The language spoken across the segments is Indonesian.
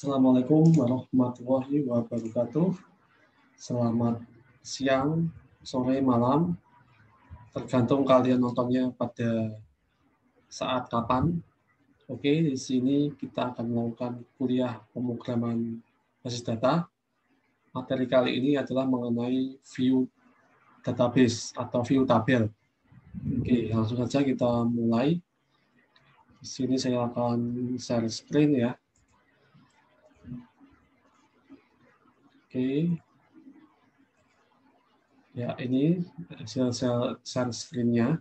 Assalamualaikum warahmatullahi wabarakatuh. Selamat siang, sore, malam. Tergantung kalian nontonnya pada saat kapan. Oke, di sini kita akan melakukan kuliah pemrograman basis data. Materi kali ini adalah mengenai view database atau view tabel. Oke, langsung saja kita mulai. Di sini saya akan share screen ya. Oke. Ya, ini hasil share screen-nya.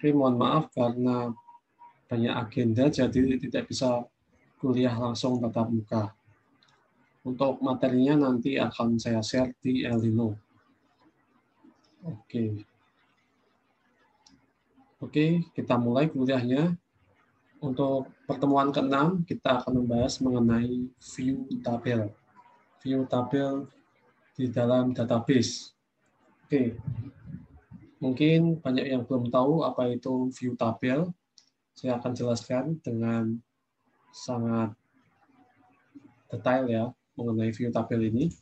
Oke, mohon maaf karena banyak agenda, jadi tidak bisa kuliah langsung tatap muka. Untuk materinya nanti akan saya share di Elino. Oke, kita mulai kuliahnya. Untuk pertemuan ke-6, kita akan membahas mengenai view tabel. View tabel di dalam database. Oke, mungkin banyak yang belum tahu apa itu view tabel. Saya akan jelaskan dengan sangat detail ya mengenai view tabel ini.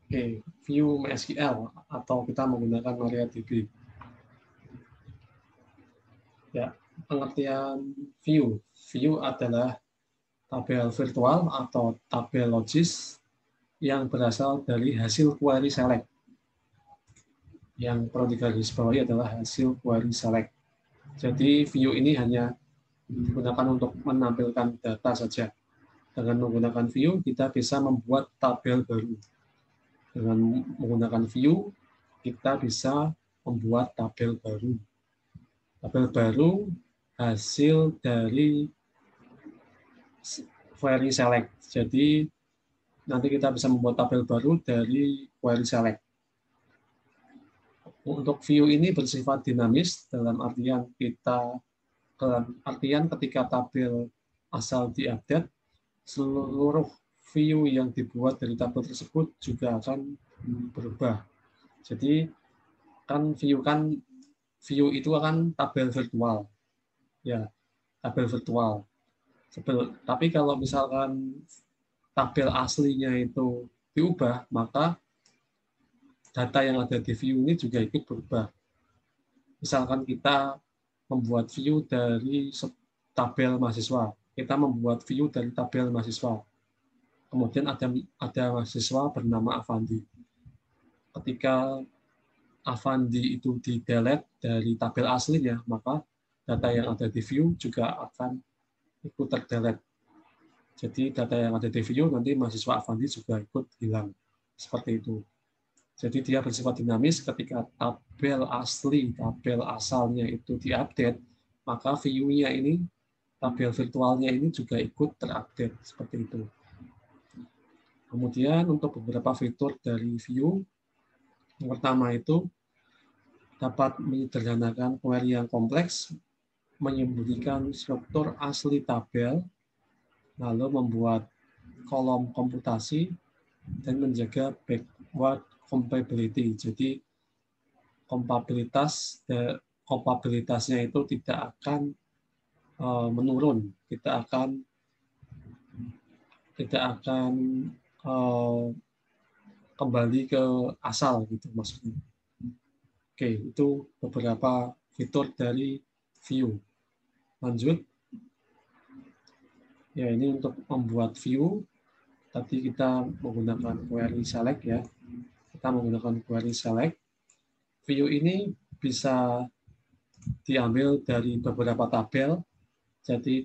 Oke, view MySQL atau kita menggunakan MariaDB. Ya, pengertian view. View adalah tabel virtual atau tabel logis yang berasal dari hasil query select. Yang perlu digarisbawahi adalah hasil query select. Jadi view ini hanya digunakan untuk menampilkan data saja. Dengan menggunakan view, kita bisa membuat tabel baru. Dengan menggunakan view, kita bisa membuat tabel baru. Tabel baru hasil dari query select. Jadi nanti kita bisa membuat tabel baru dari query select. Untuk view ini bersifat dinamis dalam artian ketika tabel asal diupdate, seluruh view yang dibuat dari tabel tersebut juga akan berubah. Jadi view itu akan tabel virtual. Ya, tabel virtual. Tapi kalau misalkan tabel aslinya itu diubah, maka data yang ada di view ini juga ikut berubah. Misalkan kita membuat view dari tabel mahasiswa, kita membuat view dari tabel mahasiswa. Kemudian ada mahasiswa bernama Avandi. Ketika Avandi itu di-delete dari tabel aslinya, maka data yang ada di view juga akan ikut ter-delete. Jadi data yang ada di view nanti mahasiswa Avandi juga ikut hilang. Seperti itu. Jadi dia bersifat dinamis ketika tabel asalnya itu diupdate, maka view-nya ini, tabel virtualnya ini juga ikut terupdate. Seperti itu. Kemudian untuk beberapa fitur dari view, yang pertama itu dapat menyederhanakan query yang kompleks, menyembunyikan struktur asli tabel, lalu membuat kolom komputasi, dan menjaga backward compatibility. Jadi kompatibilitasnya itu tidak akan menurun, tidak akan kembali ke asal gitu maksudnya. Oke, itu beberapa fitur dari view. Lanjut. Ya, ini untuk membuat view. Tadi kita menggunakan query select ya. Kita menggunakan query select. View ini bisa diambil dari beberapa tabel. Jadi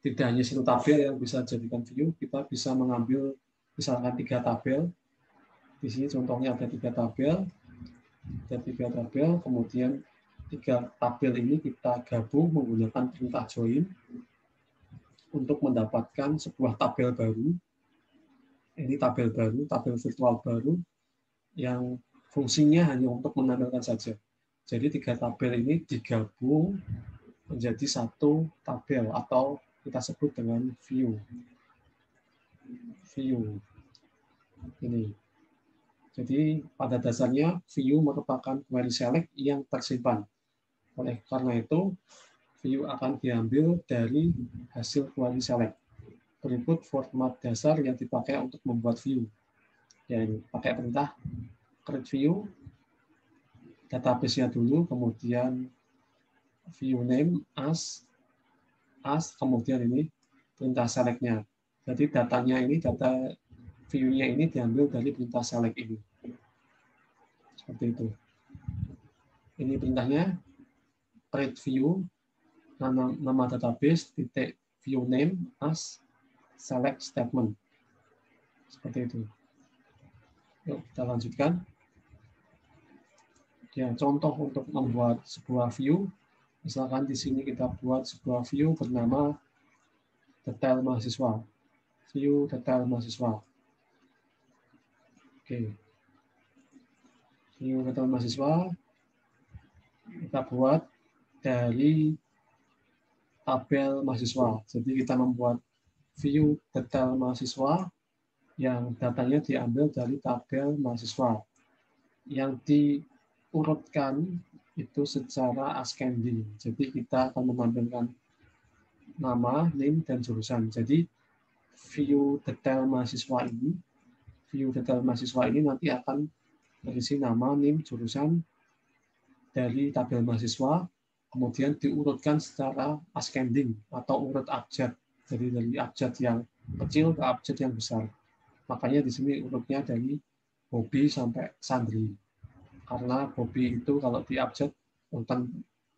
tidak hanya satu tabel yang bisa dijadikan view, kita bisa mengambil misalkan 3 tabel. Di sini contohnya ada 3 tabel. Ada 3 tabel, kemudian 3 tabel ini kita gabung menggunakan perintah join untuk mendapatkan sebuah tabel baru. Ini tabel baru, tabel virtual baru yang fungsinya hanya untuk menampilkan saja. Jadi 3 tabel ini digabung menjadi satu tabel atau kita sebut dengan view. View. Ini. Jadi pada dasarnya view merupakan query select yang tersimpan. Oleh karena itu, view akan diambil dari hasil query select. Berikut format dasar yang dipakai untuk membuat view. Ya, ini pakai perintah create view, database-nya dulu, kemudian view name as, kemudian ini perintah select-nya. Jadi datanya ini, data view-nya ini diambil dari perintah select ini. Seperti itu. Ini perintahnya create view, nama database, titik view name as select statement. Seperti itu. Yuk, kita lanjutkan. Ya, contoh untuk membuat sebuah view, misalkan di sini kita buat sebuah view bernama detail mahasiswa. View detail mahasiswa. Oke. View detail mahasiswa kita buat dari tabel mahasiswa. Jadi kita membuat view detail mahasiswa yang datanya diambil dari tabel mahasiswa. Yang diurutkan itu secara ascending. Jadi kita akan menampilkan nama, name, dan jurusan. Jadi view detail mahasiswa ini nanti akan berisi nama, name, jurusan dari tabel mahasiswa, kemudian diurutkan secara ascending atau urut abjad. Jadi dari abjad yang kecil ke abjad yang besar. Makanya di sini urutnya dari Bobby sampai Sandri. Karena Bobby itu kalau di abjad urutan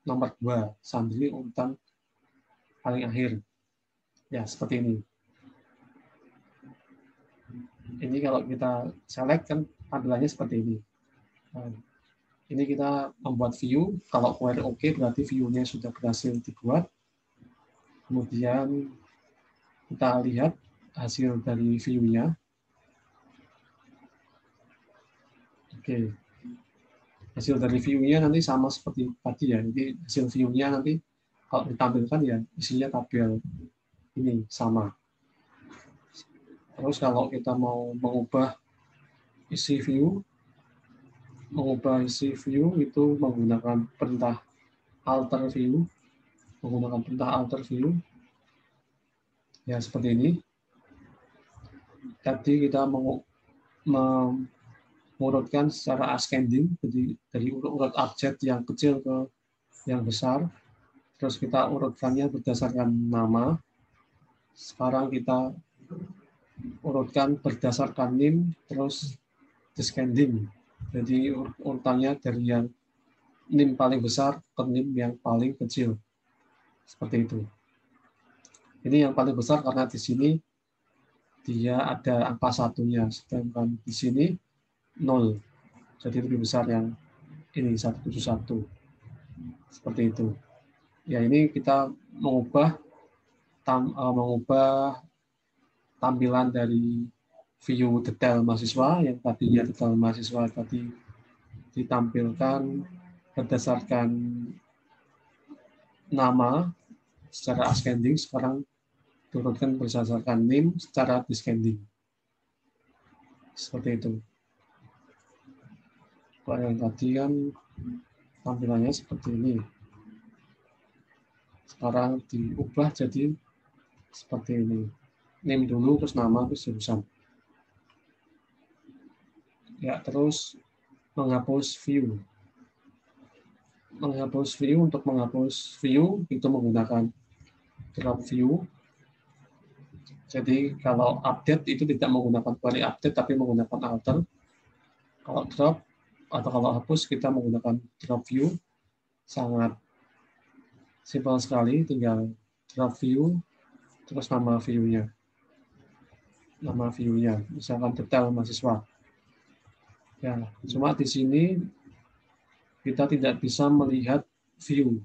nomor 2, Sandri urutan paling akhir. Ya, seperti ini. Ini kalau kita select kan tampilannya seperti ini. Ini kita membuat view, kalau query oke berarti view-nya sudah berhasil dibuat. Kemudian kita lihat hasil dari view-nya. Oke. Hasil dari view-nya nanti sama seperti tadi ya. Jadi hasil view-nya nanti kalau ditampilkan ya isinya tabel ini sama. Terus kalau kita mau mengubah isi view itu menggunakan perintah alter view, ya seperti ini. Tadi kita mengurutkan secara ascending, jadi dari urut abjad yang kecil ke yang besar, terus kita urutkannya berdasarkan nama. Sekarang kita urutkan berdasarkan name, terus descending. Jadi urutannya dari yang NIM paling besar ke NIM yang paling kecil. Seperti itu. Ini yang paling besar karena di sini dia ada angka satunya, sedangkan di sini 0. Jadi lebih besar yang ini 171. Seperti itu. Ya, ini kita mengubah tampilan dari view detail mahasiswa yang tadinya detail mahasiswa tadi ditampilkan berdasarkan nama secara ascending, sekarang turunkan berdasarkan name secara descending. Seperti itu. Kalau yang tadi kan tampilannya seperti ini. Sekarang diubah jadi seperti ini. Name dulu, terus nama, terus jurusan. Ya, terus menghapus view. Untuk menghapus view itu menggunakan drop view. Jadi kalau update itu tidak menggunakan query update tapi menggunakan alter. Kalau drop atau kalau hapus kita menggunakan drop view. Sangat simpel sekali, tinggal drop view terus nama view-nya. Misalkan detail mahasiswa. Ya, cuma di sini kita tidak bisa melihat view.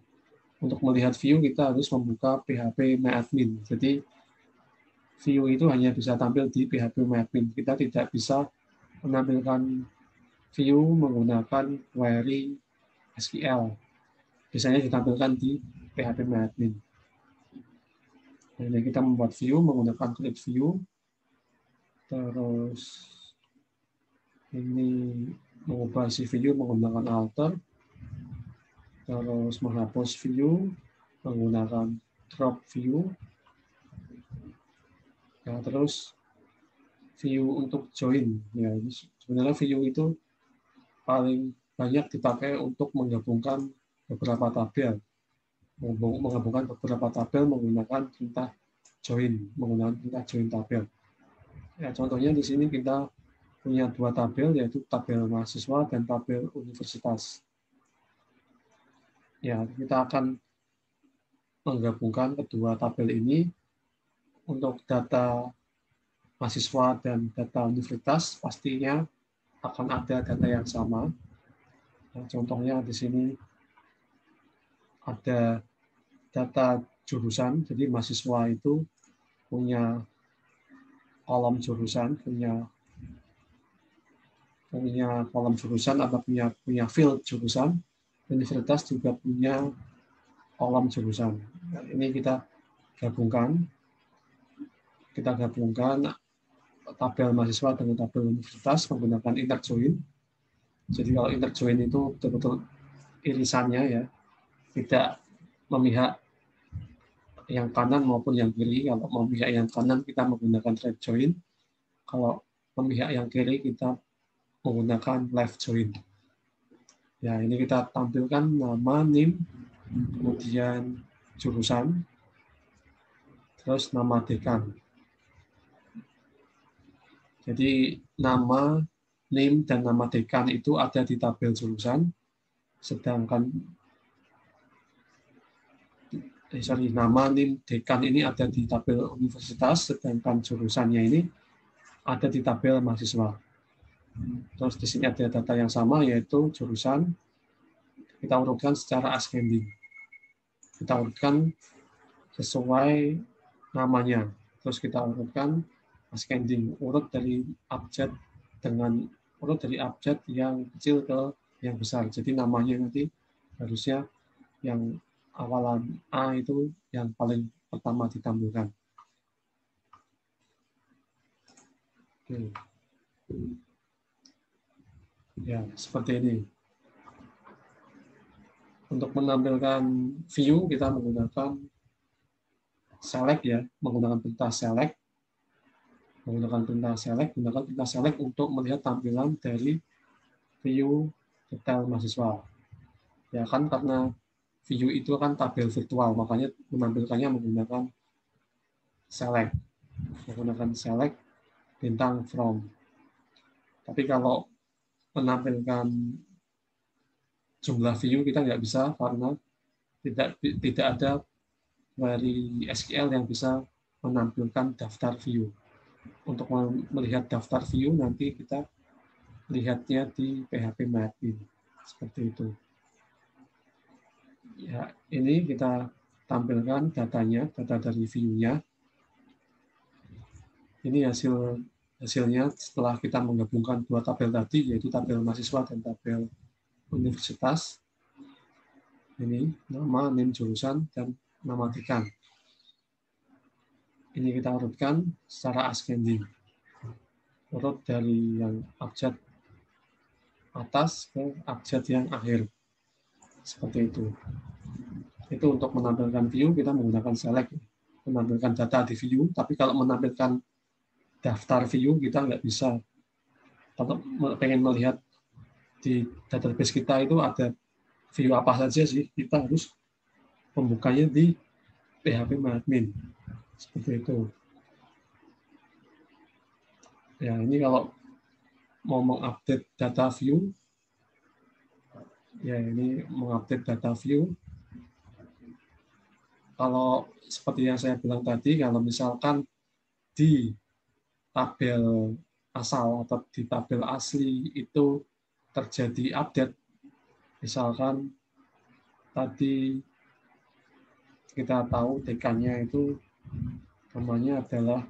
Untuk melihat view kita harus membuka PHP MyAdmin. Jadi view itu hanya bisa tampil di PHP MyAdmin. Kita tidak bisa menampilkan view menggunakan query SQL. Biasanya ditampilkan di PHP MyAdmin. Jadi kita membuat view menggunakan create view. Terus ini mengubah si view menggunakan alter. Terus menghapus view. menggunakan drop view, ya, terus view untuk join. Ya, sebenarnya view itu paling banyak dipakai untuk menggabungkan beberapa tabel, menggabungkan beberapa tabel menggunakan perintah join, menggunakan perintah join tabel. Ya, contohnya di sini kita punya dua tabel, yaitu tabel mahasiswa dan tabel universitas. Ya, kita akan menggabungkan kedua tabel ini untuk data mahasiswa dan data universitas, pastinya akan ada data yang sama. Nah, contohnya di sini ada data jurusan, jadi mahasiswa itu punya kolom jurusan, punya kolom jurusan atau punya field jurusan. Universitas juga punya kolom jurusan. Nah, ini kita gabungkan tabel mahasiswa dengan tabel universitas menggunakan inner join. Jadi kalau inner join itu betul-betul irisannya, ya, tidak memihak yang kanan maupun yang kiri. Kalau memihak yang kanan kita menggunakan right join. Kalau memihak yang kiri kita menggunakan left join. Ya, ini kita tampilkan nama, NIM, kemudian jurusan, terus nama dekan. Jadi nama, NIM, dan nama dekan itu ada di tabel jurusan, sedangkan nama, NIM, dekan ini ada di tabel universitas, sedangkan jurusannya ini ada di tabel mahasiswa. Terus di sini ada data yang sama, yaitu jurusan. Kita urutkan secara ascending. Kita urutkan sesuai namanya. Terus kita urutkan ascending, urut dari abjad yang kecil ke yang besar. Jadi namanya nanti harusnya yang awalan A itu yang paling pertama ditampilkan. Oke. Ya, seperti ini. Untuk menampilkan view kita menggunakan select, ya, menggunakan perintah select. Gunakan perintah select untuk melihat tampilan dari view detail mahasiswa. Ya kan, karena view itu kan tabel virtual, makanya menampilkannya menggunakan select. Menggunakan select bintang from. Tapi kalau menampilkan jumlah view kita nggak bisa, karena tidak ada dari SQL yang bisa menampilkan daftar view. Untuk melihat daftar view nanti kita lihatnya di PHP-MyAdmin. Seperti itu. Ya, ini kita tampilkan datanya, data dari view-nya. Ini hasilnya setelah kita menggabungkan dua tabel tadi, yaitu tabel mahasiswa dan tabel universitas. Ini nama, NIM jurusan, dan nama dekan. Ini kita urutkan secara ascending. Urut dari yang abjad atas ke abjad yang akhir. Seperti itu. Itu untuk menampilkan view kita menggunakan select, menampilkan data di view. Tapi kalau menampilkan daftar view kita nggak bisa. Kalau pengen melihat di database kita itu ada view apa saja sih, kita harus membukanya di PHP-MyAdmin. Seperti itu. Ya, ini kalau mau mengupdate data view, ya ini mengupdate data view. Kalau seperti yang saya bilang tadi, kalau misalkan di tabel asal atau di tabel asli itu terjadi update, misalkan tadi kita tahu dekannya itu namanya adalah,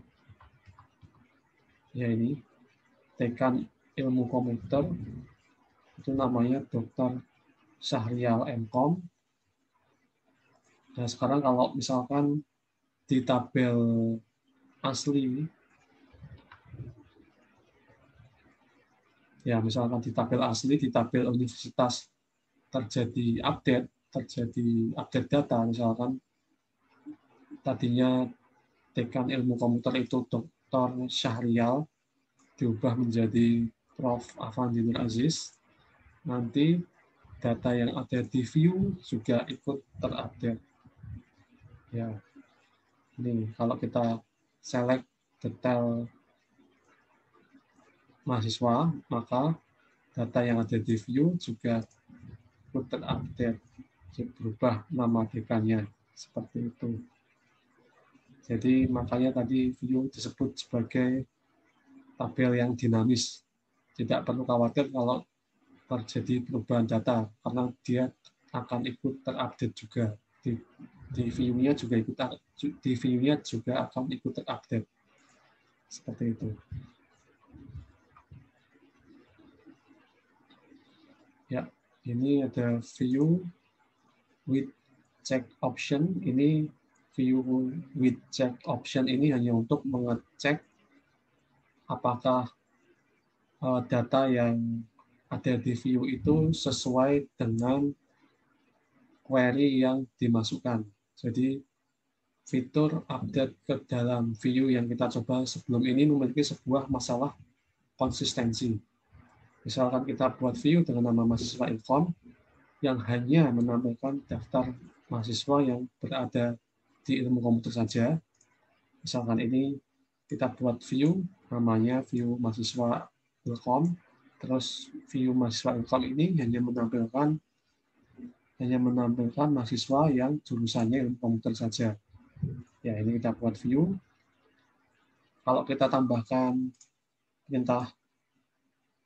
ya ini, dekan ilmu komputer, itu namanya Dr. Syahrial MKom. Nah, sekarang kalau misalkan di tabel asli, ya misalkan di tabel asli, di tabel universitas terjadi update, terjadi update data, misalkan tadinya dekan ilmu komputer itu Dr. Syahrial diubah menjadi Prof. Afandi Nur Aziz, nanti data yang ada di view juga ikut terupdate. Ya, ini kalau kita select detail mahasiswa, maka data yang ada di view juga ikut terupdate, berubah nama dekannya seperti itu. Jadi makanya tadi view disebut sebagai tabel yang dinamis. Tidak perlu khawatir kalau terjadi perubahan data, karena dia akan ikut terupdate juga. Di view-nya juga akan ikut terupdate. Seperti itu. Ya, ini ada view with check option. Ini view with check option ini hanya untuk mengecek apakah data yang ada di view itu sesuai dengan query yang dimasukkan. Jadi fitur update ke dalam view yang kita coba sebelum ini memiliki sebuah masalah konsistensi. Misalkan kita buat view dengan nama mahasiswa Ilkom yang hanya menampilkan daftar mahasiswa yang berada di ilmu komputer saja. Misalkan ini kita buat view, namanya view mahasiswa Ilkom, terus view mahasiswa Ilkom ini hanya menampilkan mahasiswa yang jurusannya ilmu komputer saja. Ya, ini kita buat view. Kalau kita tambahkan perintah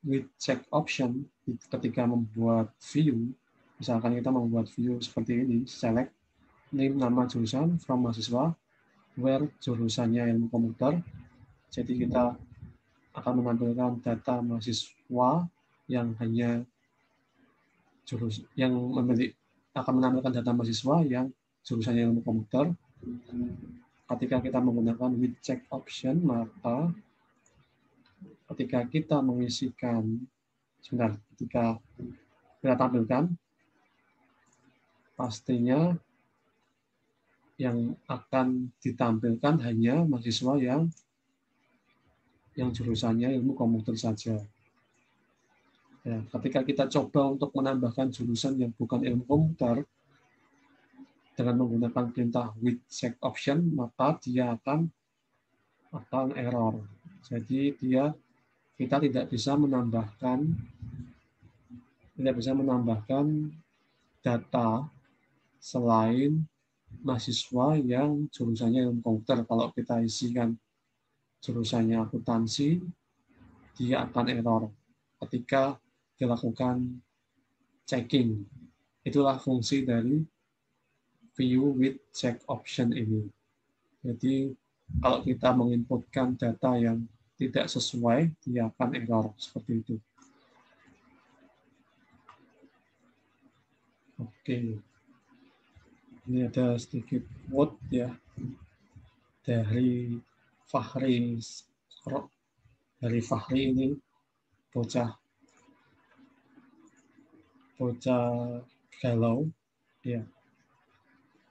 with check option ketika membuat view, misalkan kita membuat view seperti ini, select name nama jurusan from mahasiswa, where jurusannya ilmu komputer. Jadi kita akan menampilkan data mahasiswa yang hanya akan menampilkan data mahasiswa yang jurusannya ilmu komputer. Ketika kita menggunakan with check option, maka ketika kita mengisikan, ketika kita tampilkan, pastinya yang akan ditampilkan hanya mahasiswa yang jurusannya ilmu komputer saja. Ya, ketika kita coba untuk menambahkan jurusan yang bukan ilmu komputer dengan menggunakan perintah with check option, maka dia akan error. Jadi kita tidak bisa menambahkan data selain mahasiswa yang jurusannya ilmu komputer. Kalau kita isikan jurusannya akuntansi, dia akan error ketika dilakukan checking. Itulah fungsi dari view with check option ini. Jadi kalau kita menginputkan data yang tidak sesuai, dia akan error seperti itu. Oke. Ini ada sedikit quote ya dari Fahri. Ini bocah galau ya.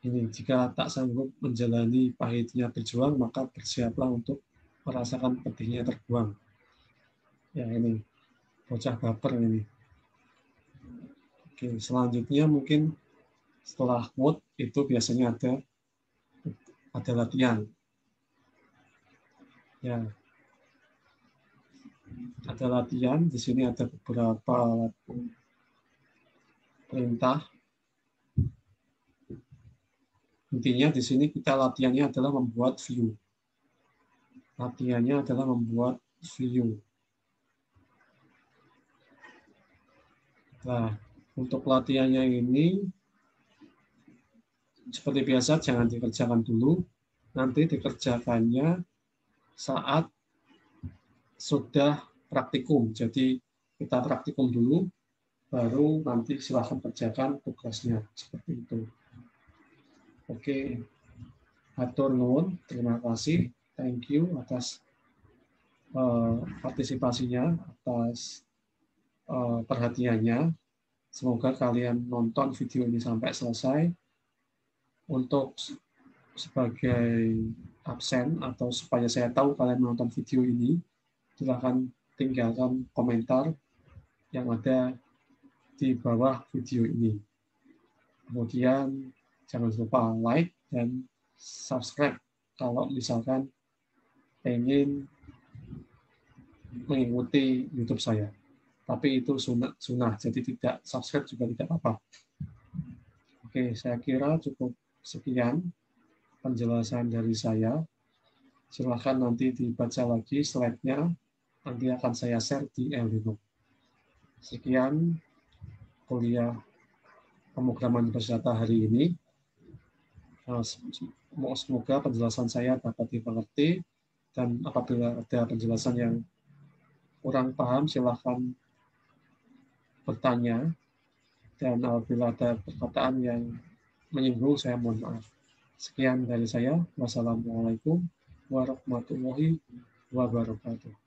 Ini jika tak sanggup menjalani pahitnya berjuang, maka bersiaplah untuk merasakan pedihnya terbuang. Ya, ini bocah baper ini. Oke, selanjutnya mungkin setelah quote itu biasanya ada latihan. Ya, ada latihan. Di sini ada beberapa perintah. Intinya di sini kita latihannya adalah membuat view. Latihannya adalah membuat view. Nah, untuk latihannya ini seperti biasa jangan dikerjakan dulu. Nanti dikerjakannya saat sudah praktikum. Jadi kita praktikum dulu, baru nanti silahkan kerjakan tugasnya. Seperti itu. Oke, hatur nuwun, terima kasih, thank you atas partisipasinya, atas perhatiannya. Semoga kalian nonton video ini sampai selesai. Untuk sebagai absen atau supaya saya tahu kalian menonton video ini, silakan tinggalkan komentar yang ada di bawah video ini. Kemudian jangan lupa like dan subscribe kalau misalkan ingin mengikuti YouTube saya. Tapi itu sunnah, jadi tidak subscribe juga tidak apa-apa. Oke, saya kira cukup sekian penjelasan dari saya. Silahkan nanti dibaca lagi slide-nya, nanti akan saya share di Elino. Sekian kuliah pemrograman berdata hari ini. Semoga penjelasan saya dapat dimengerti, dan apabila ada penjelasan yang kurang paham, silahkan bertanya, dan apabila ada perkataan yang menyinggung, saya mohon maaf. Sekian dari saya. Wassalamualaikum warahmatullahi wabarakatuh.